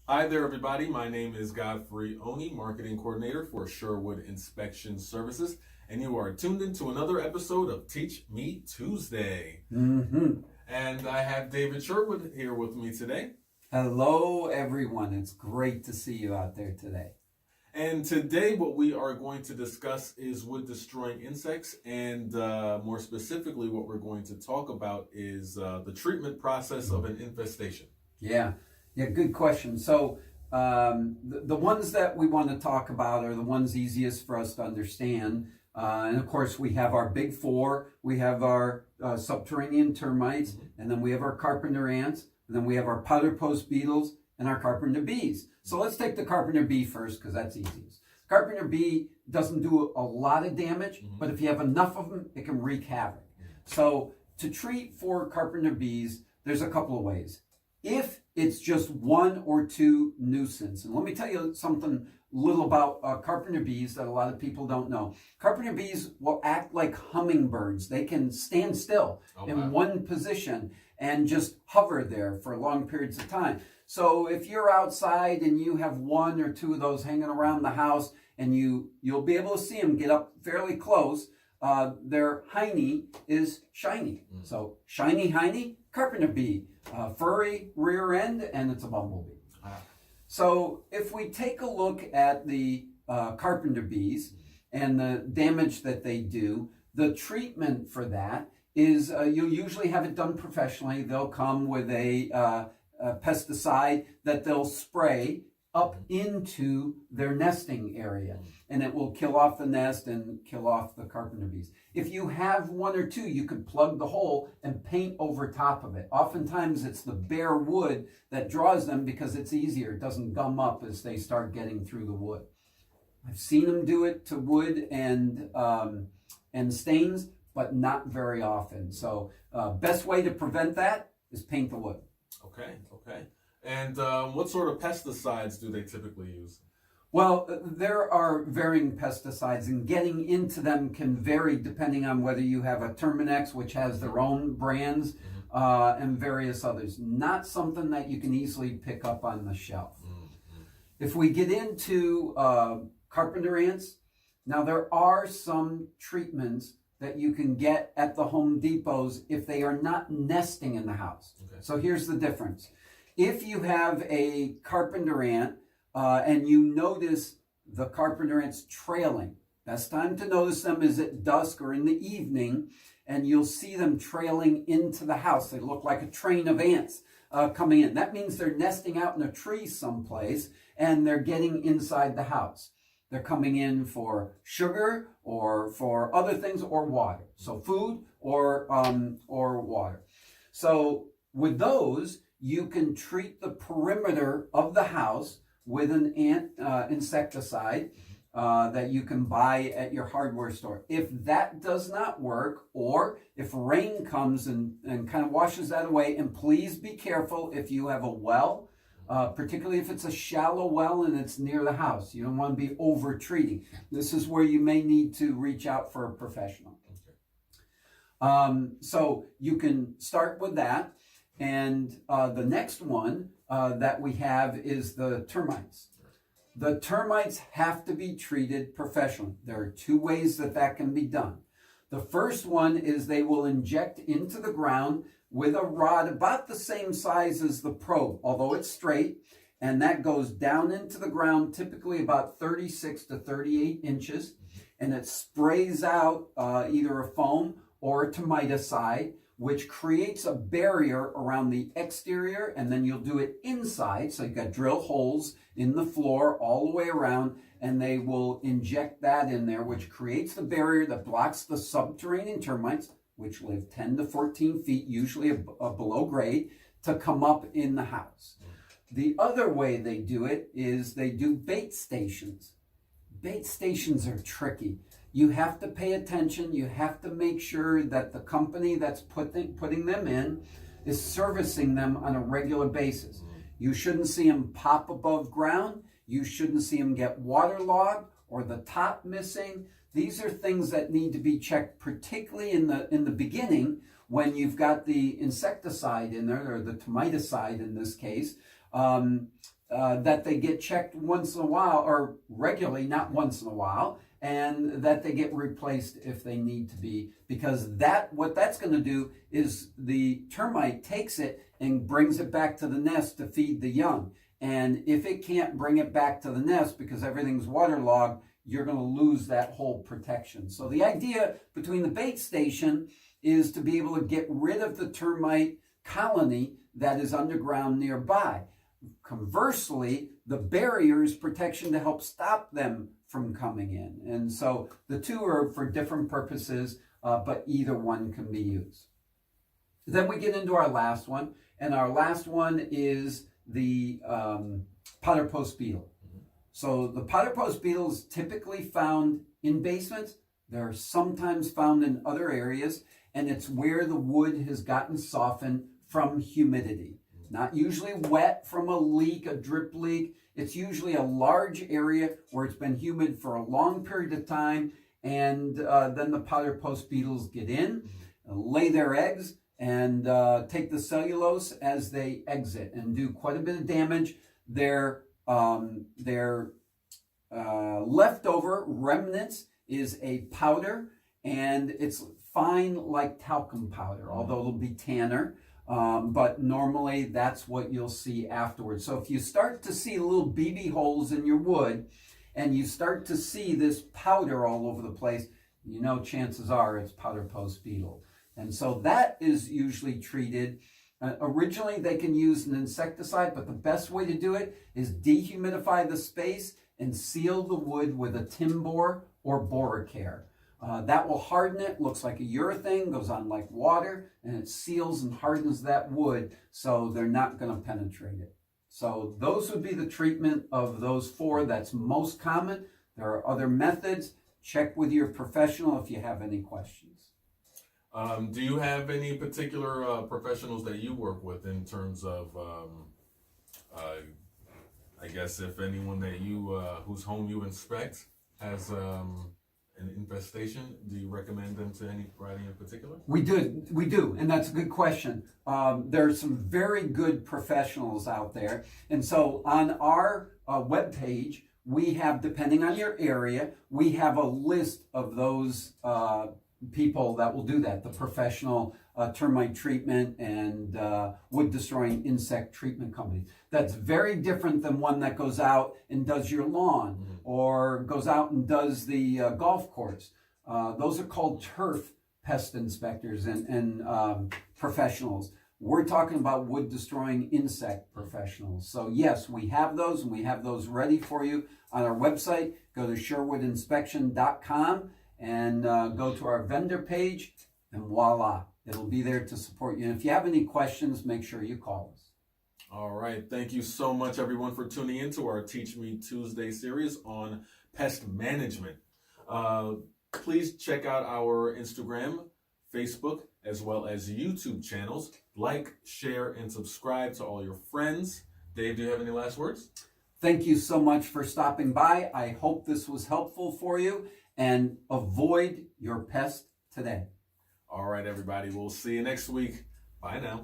Hi there, everybody. My name is Godfrey Oni, Marketing Coordinator for Sherwood Inspection Services, and you are tuned into another episode of Teach Me Tuesday. And I have David Sherwood here with me today. Hello, everyone. It's great to see you out there today. And today, what we are going to discuss is wood destroying insects, and more specifically, what we're going to talk about is the treatment process of an infestation. Yeah, good question. So the ones that we want to talk about are the ones easiest for us to understand. And of course, we have our big four. We have our subterranean termites, and then we have our carpenter ants, and then we have our powder post beetles and our carpenter bees. So let's take the carpenter bee first because that's easiest. Carpenter bee doesn't do a lot of damage, but if you have enough of them, it can wreak havoc. So to treat for carpenter bees, there's a couple of ways. If it's just one or two nuisance, and let me tell you something little about carpenter bees that a lot of people don't know. Carpenter bees will act like hummingbirds. They can stand still in one position and just hover there for long periods of time. So if you're outside and you have one or two of those hanging around the house, and you'll be able to see them get up fairly close, their hiney is shiny. So shiny hiney, carpenter bee. Furry rear end, and it's a bumblebee. So if we take a look at the carpenter bees and the damage that they do, the treatment for that is you'll usually have it done professionally. They'll come with a pesticide that they'll spray up into their nesting area, and it will kill off the nest and kill off the carpenter bees. If you have one or two, you could plug the hole and paint over top of it. Oftentimes it's the bare wood that draws them because it's easier. It doesn't gum up as they start getting through the wood. I've seen them do it to wood and stains, but not very often. So best way to prevent that is paint the wood. Okay. And what sort of pesticides do they typically use? Well, there are varying pesticides, and getting into them can vary depending on whether you have a Terminex, which has their own brands, and various others. Not something that you can easily pick up on the shelf. If we get into carpenter ants, now there are some treatments that you can get at the Home Depots if they are not nesting in the house. Okay. So here's the difference. If you have a carpenter ant and you notice the carpenter ants trailing, best time to notice them is at dusk or in the evening, and you'll see them trailing into the house. They look like a train of ants coming in. That means they're nesting out in a tree someplace, and they're getting inside the house. They're coming in for sugar or for other things or water. So food or water. So with those, you can treat the perimeter of the house with an ant insecticide that you can buy at your hardware store. If that does not work, or if rain comes and kind of washes that away, and please be careful if you have a well, particularly if it's a shallow well and it's near the house. You don't want to be over treating. This is where you may need to reach out for a professional. So you can start with that. And the next one that we have is the termites. The termites have to be treated professionally. There are two ways that can be done. The first one is they will inject into the ground with a rod about the same size as the probe, although it's straight, and that goes down into the ground, typically about 36 to 38 inches, and it sprays out either a foam or a termiticide, which creates a barrier around the exterior, and then you'll do it inside. So you've got drill holes in the floor all the way around, and they will inject that in there, which creates the barrier that blocks the subterranean termites, which live 10 to 14 feet, usually below grade, to come up in the house. The other way they do it is they do bait stations. Bait stations are tricky. You have to pay attention. You have to make sure that the company that's putting them in is servicing them on a regular basis. You shouldn't see them pop above ground. You shouldn't see them get waterlogged or the top missing. These are things that need to be checked, particularly in the beginning when you've got the insecticide in there, or the termiticide in this case. that they get checked once in a while, or regularly, not once in a while, and that they get replaced if they need to be, because what that's going to do is the termite takes it and brings it back to the nest to feed the young. And if it can't bring it back to the nest because everything's waterlogged, you're going to lose that whole protection. So the idea between the bait station is to be able to get rid of the termite colony that is underground nearby. Conversely, the barrier is protection to help stop them from coming in. And so the two are for different purposes, but either one can be used. Then we get into our last one, and our last one is the powder post beetle. So the powder post beetle is typically found in basements. They're sometimes found in other areas, and it's where the wood has gotten softened from humidity. Not usually wet from a leak, a drip leak. It's usually a large area where it's been humid for a long period of time, and then the powder post beetles get in, lay their eggs, and take the cellulose as they exit and do quite a bit of damage. Their leftover remnants is a powder, and it's fine like talcum powder, although it'll be tanner. But normally that's what you'll see afterwards. So if you start to see little BB holes in your wood and you start to see this powder all over the place, you know chances are it's powder post beetle. And so that is usually treated. Originally they can use an insecticide, but the best way to do it is dehumidify the space and seal the wood with a Timbor or Boracare. That will harden it, looks like a urethane, goes on like water, and it seals and hardens that wood so they're not going to penetrate it. So those would be the treatment of those four. That's most common. There are other methods. Check with your professional if you have any questions. Do you have any particular professionals that you work with in terms of, I guess, if anyone that you, whose home you inspect has an infestation, do you recommend them to anybody in particular? We do, and that's a good question. There are some very good professionals out there, and so on our webpage, we have, depending on your area, we have a list of those people that will do that, the professional termite treatment and wood-destroying insect treatment companies. That's very different than one that goes out and does your lawn or goes out and does the golf course. Those are called turf pest inspectors and professionals. We're talking about wood-destroying insect professionals. So yes, we have those, and we have those ready for you on our website. Go to sherwoodinspection.com and go to our vendor page, and voila, it'll be there to support you. And if you have any questions, make sure you call us. All right. Thank you so much, everyone, for tuning in to our Teach Me Tuesday series on pest management. Please check out our Instagram, Facebook, as well as YouTube channels. Like, share, and subscribe to all your friends. Dave, do you have any last words? Thank you so much for stopping by. I hope this was helpful for you, and avoid your pest today. All right, everybody. We'll see you next week. Bye now.